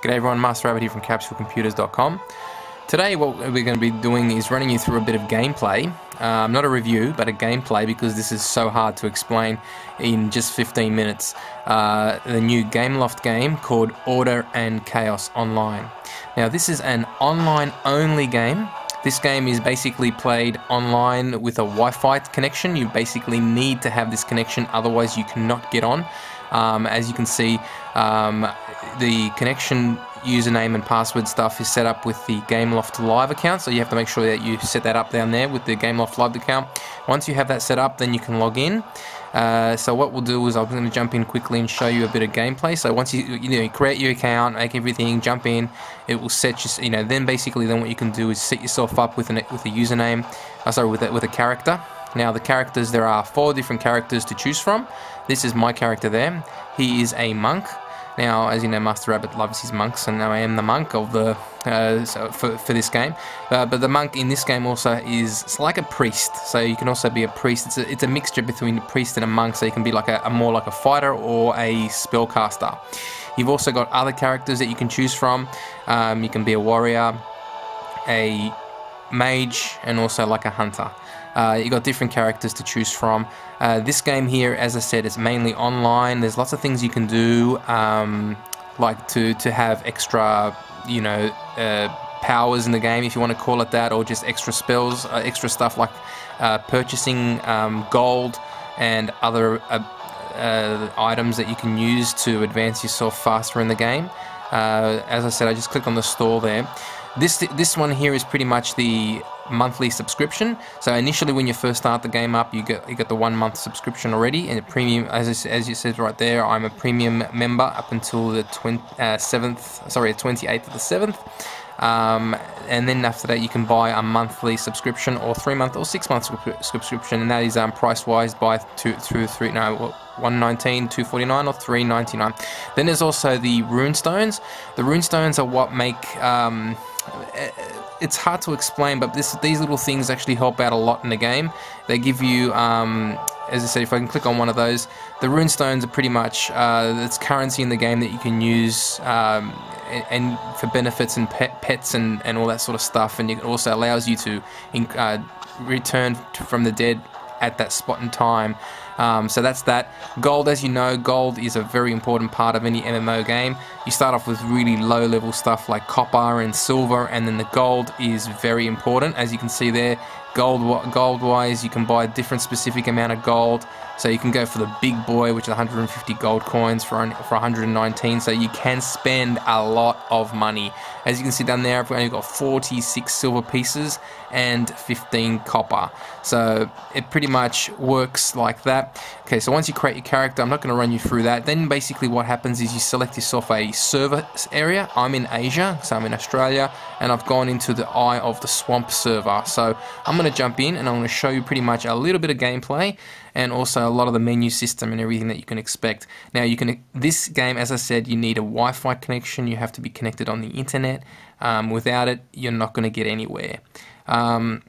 G'day everyone, MasterAbbott here from CapsuleComputers.com. Today what we're going to be doing is running you through a bit of gameplay, not a review, but a gameplay, because this is so hard to explain in just 15 minutes. The new Gameloft game called Order and Chaos Online. Now this is an online only game. This game is basically played online with a Wi-Fi connection. You basically need to have this connection, otherwise you cannot get on. As you can see, the connection username and password stuff is set up with the Gameloft Live account, so you have to make sure that you set that up down there with the Gameloft Live account. Once you have that set up, then you can log in. So what we'll do is I'm going to jump in quickly and show you a bit of gameplay. So once you create your account, make everything, jump in, it will set you, then basically what you can do is set yourself up with a username, with a character. Now the characters, there are 4 different characters to choose from. This is my character there. He is a monk. Now, as you know, MasterAbbott loves his monks, and I am the monk of the for this game. But the monk in this game also is like a priest, so you can also be a priest. It's a mixture between a priest and a monk, so you can be like more like a fighter or a spellcaster. You've also got other characters that you can choose from. You can be a warrior, a mage, and also like a hunter. You've got different characters to choose from. This game here, as I said, is mainly online. There's lots of things you can do, like to have extra, powers in the game, if you want to call it that, or just extra spells, extra stuff like purchasing gold and other items that you can use to advance yourself faster in the game. As I said, I just clicked on the store there. This one here is pretty much the monthly subscription. So initially, when you first start the game up, you get the 1 month subscription already, and a premium, as you said right there, I'm a premium member up until the 28th of the 7th. And then after that, you can buy a monthly subscription, or 3-month or 6-month subscription, and that is price wise by $119, $249, or $399. Then there's also the rune stones. The rune stones are what make it's hard to explain, but these little things actually help out a lot in the game. They give you, as I said, if I can click on one of those, the rune stones are pretty much it's currency in the game that you can use and for benefits and pets and all that sort of stuff. And it also allows you to return from the dead at that spot in time. So that's that. Gold, as you know, gold is a very important part of any MMO game. You start off with really low level stuff like copper and silver, and then the gold is very important. As you can see there, gold wise, you can buy a different specific amount of gold. So you can go for the big boy, which is 150 gold coins for 119. So you can spend a lot of money. As you can see down there, I've only got 46 silver pieces and 15 copper. So it pretty much works like that. Okay, so once you create your character, I'm not going to run you through that. Then basically what happens is you select yourself a server area. I'm in Asia, so I'm in Australia, and I've gone into the Eye of the Swamp server. So I'm going to jump in and I'm going to show you pretty much a little bit of gameplay, and also a lot of the menu system and everything that you can expect. Now, this game, as I said, you need a Wi-Fi connection. You have to be connected on the internet. Without it, you're not going to get anywhere. And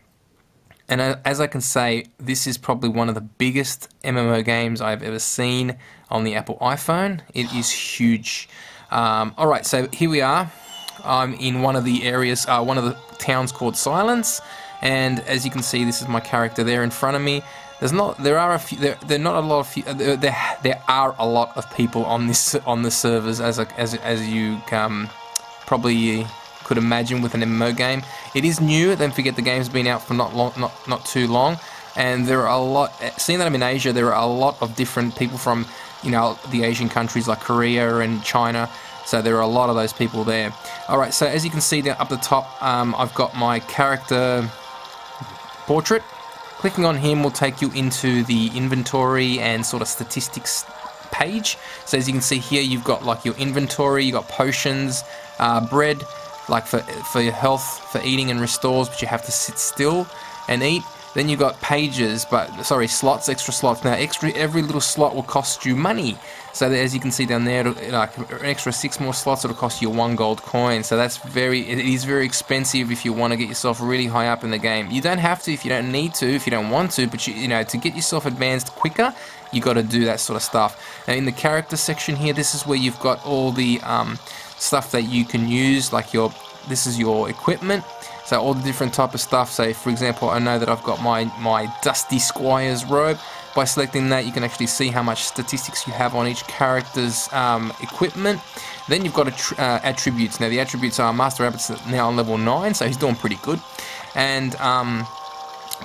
as I can say, this is probably one of the biggest MMO games I've ever seen on the Apple iPhone. It is huge. Alright, so here we are. I'm in one of the areas, one of the towns called Silence. And as you can see, this is my character there in front of me. There are a lot of people on the servers, as you probably could imagine with an MMO game. It is new. Don't forget, the game's been out for not too long, and there are a lot. Seeing that I'm in Asia, there are a lot of different people from the Asian countries like Korea and China. So there are a lot of those people there. All right. So as you can see down up the top, I've got my character portrait. Clicking on him will take you into the inventory and sort of statistics page. So as you can see here, you've got like your inventory, you've got potions, bread, like for your health, for eating and restores, but you have to sit still and eat. Then you've got pages, slots, extra slots. Now every little slot will cost you money. So as you can see down there, like an extra 6 more slots, it'll cost you 1 gold coin. So it is very expensive if you want to get yourself really high up in the game. You don't have to if you don't need to, if you don't want to, but to get yourself advanced quicker, you got to do that sort of stuff. Now in the character section here, this is where you've got all the stuff that you can use, like this is your equipment. So all the different type of stuff. So for example, I know that I've got my Dusty Squire's robe. By selecting that, you can actually see how much statistics you have on each character's equipment. Then you've got attributes. Now the attributes are MasterAbbott's now on level 9, so he's doing pretty good. And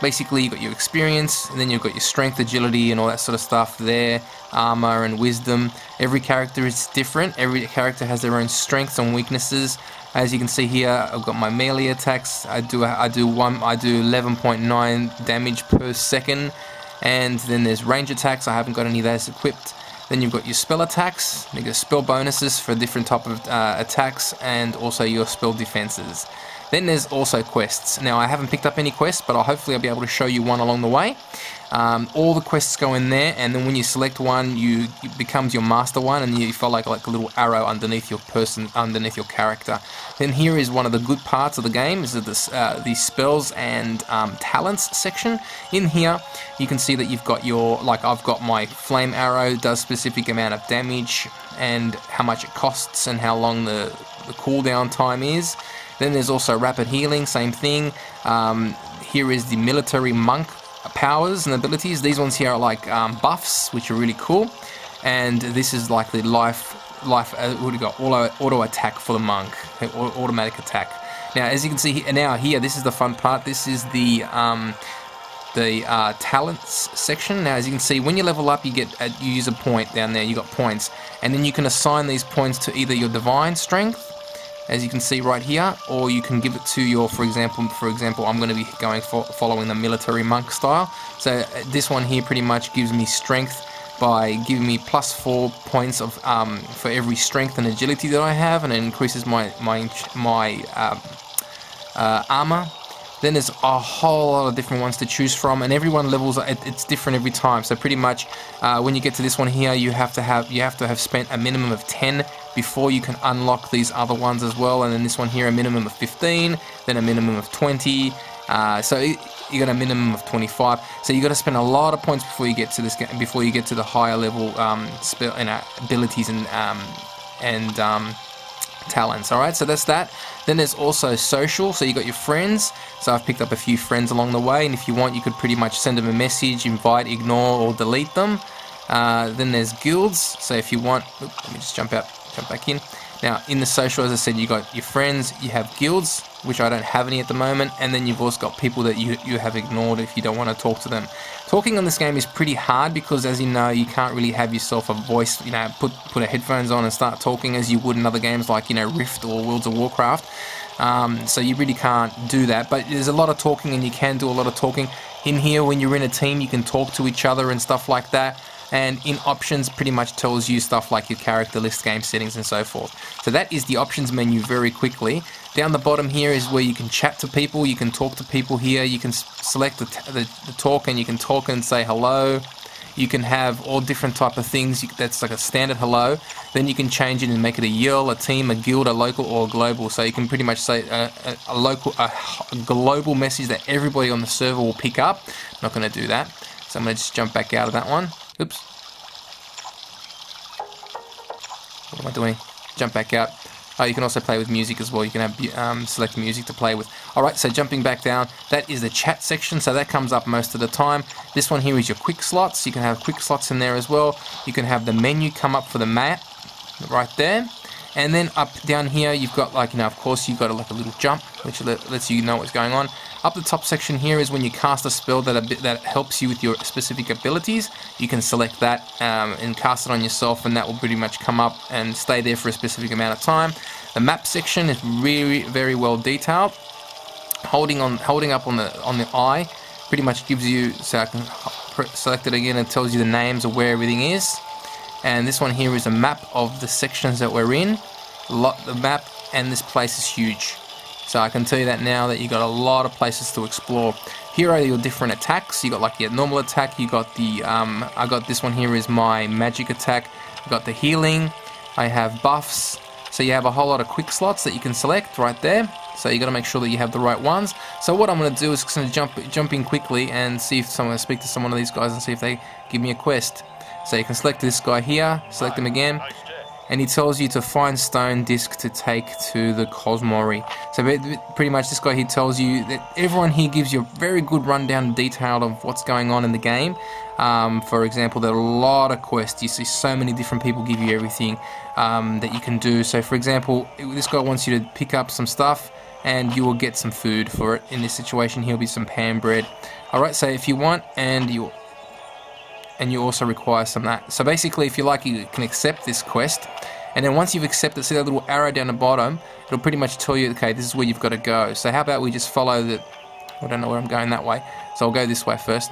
basically you've got your experience, and then you've got your strength, agility, and all that sort of stuff there, armor and wisdom. Every character is different. Every character has their own strengths and weaknesses. As you can see here, I've got my melee attacks. I do 11.9 damage per second. And then there's range attacks. I haven't got any of those equipped. Then you've got your spell attacks. You get spell bonuses for different type of attacks, and also your spell defenses. Then there's also quests. Now I haven't picked up any quests, but hopefully I'll be able to show you one along the way. All the quests go in there, and then when you select one, it becomes your master one, and you feel like a little arrow underneath your character. Then here is one of the good parts of the game, is the spells and talents section. In here, you can see that you've got I've got my flame arrow, does specific amount of damage, and how much it costs, and how long the cooldown time is. Then there's also rapid healing, same thing. Here is the military monk powers and abilities. These ones here are like buffs, which are really cool. And this is like the what do you got? Auto attack for the monk, automatic attack. Now, as you can see here, this is the fun part. This is the talents section. Now, as you can see, when you level up, you use a point down there. You got points, and then you can assign these points to either your divine strength, as you can see right here, or you can give it to your, for example, I'm going to be following the military monk style. So this one here pretty much gives me strength by giving me +4 points of for every strength and agility that I have, and it increases my armor. Then there's a whole lot of different ones to choose from, and everyone levels it's different every time. So pretty much when you get to this one here, you have to have spent a minimum of 10 before you can unlock these other ones as well. And then this one here, a minimum of 15, then a minimum of 20. So you got a minimum of 25. So you got to spend a lot of points before you get to this game, before you get to the higher level spell and abilities and talents. Alright, so that's that. Then there's also social, so you got your friends. So I've picked up a few friends along the way, and if you want, you could pretty much send them a message, invite, ignore, or delete them. Then there's guilds, so if you want, let me just jump back in. Now, in the social, as I said, you got your friends, you have guilds, which I don't have any at the moment, and then you've also got people that you have ignored if you don't want to talk to them. Talking on this game is pretty hard because, as you know, you can't really have yourself a voice, put a headphones on and start talking as you would in other games like, Rift or Worlds of Warcraft. So you really can't do that, but there's a lot of talking, and you can do a lot of talking. In here, when you're in a team, you can talk to each other and stuff like that. And in options, pretty much tells you stuff like your character list, game settings, and so forth. So that is the options menu very quickly. Down the bottom here is where you can chat to people, you can talk to people here, you can select the talk, and you can talk and say hello. You can have all different type of things. That's like a standard hello. Then you can change it and make it a yell, a team, a guild, a local, or a global. So you can pretty much say a global message that everybody on the server will pick up. I'm not going to do that. So I'm going to just jump back out of that one. Oops. What am I doing? Jump back out. Oh, you can also play with music as well. You can have select music to play with. Alright, so jumping back down, that is the chat section, so that comes up most of the time. This one here is your quick slots. You can have quick slots in there as well. You can have the menu come up for the map right there. And then up down here, you've got of course, you've got a little jump, which lets you know what's going on. Up the top section here is when you cast a spell that helps you with your specific abilities. You can select that and cast it on yourself, and that will pretty much come up and stay there for a specific amount of time. The map section is really very well detailed. Holding up on the eye pretty much gives you, so I can select it again, it tells you the names of where everything is. And this one here is a map of the sections that we're in. The map, and this place is huge. So I can tell you that now, that you got a lot of places to explore. Here are your different attacks. You got like your normal attack. You got the I got this one here is my magic attack. I got the healing. I have buffs. So you have a whole lot of quick slots that you can select right there. So you got to make sure that you have the right ones. So what I'm going to do is going to jump in quickly and see if speak to some of these guys and see if they give me a quest. So you can select this guy here, select him again, and he tells you to find stone disc to take to the Cosmori. So pretty much this guy here tells you that everyone here gives you a very good rundown and detail of what's going on in the game. For example, there are a lot of quests. You see so many different people give you everything that you can do. So for example, this guy wants you to pick up some stuff and you will get some food for it. In this situation, he'll be some pan bread. Alright, so if you want, and you also require some of that. So basically, if you like, you can accept this quest, and then once you've accepted, see that little arrow down the bottom, it'll pretty much tell you, okay, this is where you've got to go. So how about we just follow the, I don't know where I'm going that way, so I'll go this way first.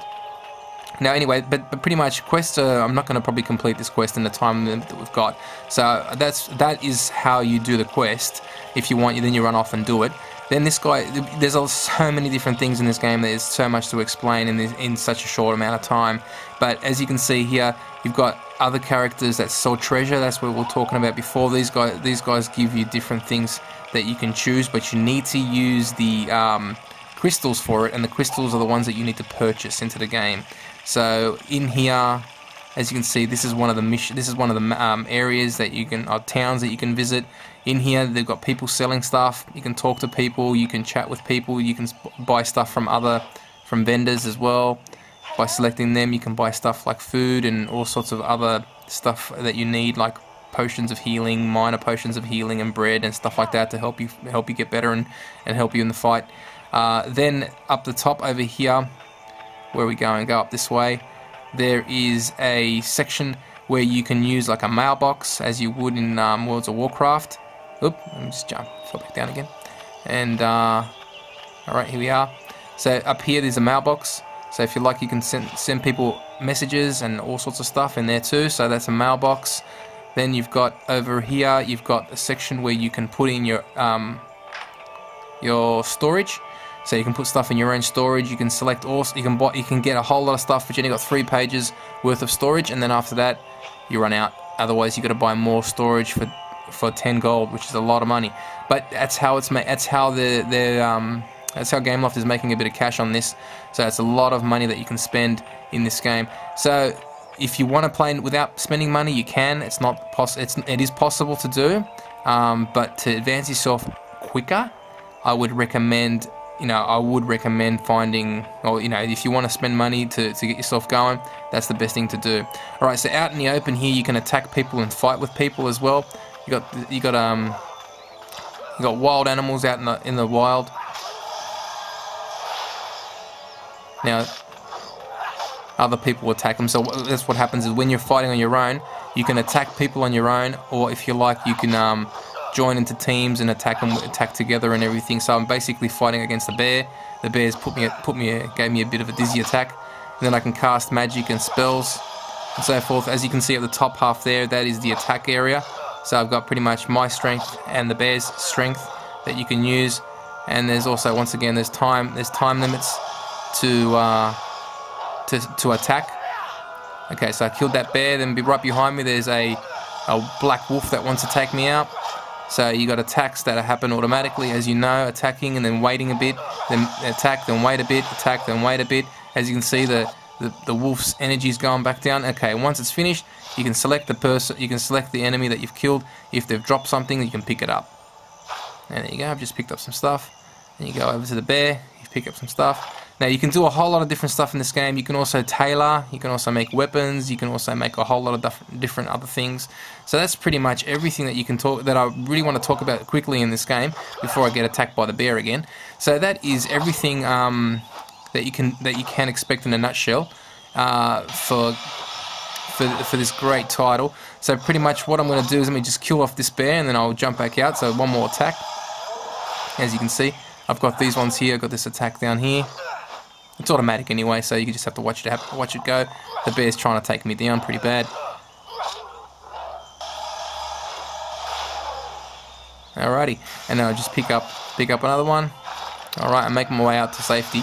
Now anyway, but pretty much quests, I'm not going to probably complete this quest in the time limit that we've got. So that is how you do the quest. If you want, then you run off and do it. Then this guy, there's so many different things in this game. There's so much to explain in such a short amount of time. But as you can see here, you've got other characters that sell treasure. That's what we were talking about before. These guys give you different things that you can choose, but you need to use the crystals for it, and the crystals are the ones that you need to purchase into the game. So in here, as you can see, this is one of the areas that you can, or towns that you can visit. In here, they've got people selling stuff. You can talk to people. You can chat with people. You can buy stuff from vendors as well. By selecting them, you can buy stuff like food and all sorts of other stuff that you need, like potions of healing, minor potions of healing, and bread and stuff like that to help you get better and help you in the fight. Then up the top over here, where we go and go up this way, there is a section where you can use like a mailbox, as you would in Worlds of Warcraft. Oop, let me just fall back down again. And alright, here we are. So up here there's a mailbox. So if you like, you can send people messages and all sorts of stuff in there too. So that's a mailbox. Then you've got over here, you've got a section where you can put in your storage. So you can put stuff in your own storage. You can select all. You can get a whole lot of stuff, but you only got 3 pages worth of storage, and then after that, you run out. Otherwise, you got to buy more storage for 10 gold, which is a lot of money. But that's how it's made. That's how that's how Gameloft is making a bit of cash on this. So it's a lot of money that you can spend in this game. So if you want to play without spending money, you can. It is possible to do, but to advance yourself quicker, I would recommend. I would recommend finding, or if you want to spend money to get yourself going, that's the best thing to do. All right, so out in the open here, you can attack people and fight with people as well. You got wild animals out in the wild. Now, other people attack them. So that's what happens is when you're fighting on your own, you can attack people on your own, or if you like, you can join into teams and attack together and everything. So I'm basically fighting against the bear. The bear's gave me a bit of a dizzy attack, and then I can cast magic and spells and so forth. As you can see at the top half there, that is the attack area. So I've got pretty much my strength and the bear's strength that you can use. And there's also, once again, there's time limits to attack. Okay, so I killed that bear. Then right behind me, there's a black wolf that wants to take me out. So you got attacks that happen automatically, as you know, attacking and then waiting a bit, then attack, then wait a bit, attack, then wait a bit. As you can see, the wolf's energy is going back down. Okay, once it's finished, you can select the person, you can select the enemy that you've killed. If they've dropped something, you can pick it up. And there you go. I've just picked up some stuff. Then you go over to the bear, you pick up some stuff. Now you can do a whole lot of different stuff in this game. You can also tailor, you can also make weapons, you can also make a whole lot of different other things. So that's pretty much everything that you can that I really want to talk about quickly in this game before I get attacked by the bear again. So that is everything that you can expect in a nutshell for this great title. So pretty much what I'm going to do is let me just kill off this bear and then I'll jump back out. So one more attack. As you can see, I've got these ones here. I've got this attack down here. It's automatic anyway, so you just have to watch it go. The bear's trying to take me down pretty bad. Alrighty, and then I'll just pick up another one. Alright, I'm making my way out to safety.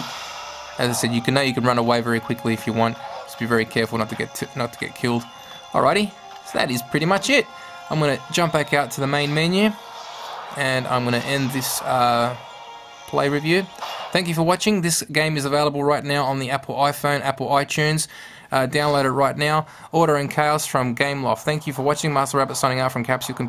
As I said, you can run away very quickly if you want. Just be very careful not to get killed. Alrighty, so that is pretty much it. I'm gonna jump back out to the main menu, and I'm gonna end this play review. Thank you for watching. This game is available right now on the Apple iPhone, Apple iTunes. Download it right now. Order and Chaos from Gameloft. Thank you for watching. MasterAbbott signing out from Capsule Computers.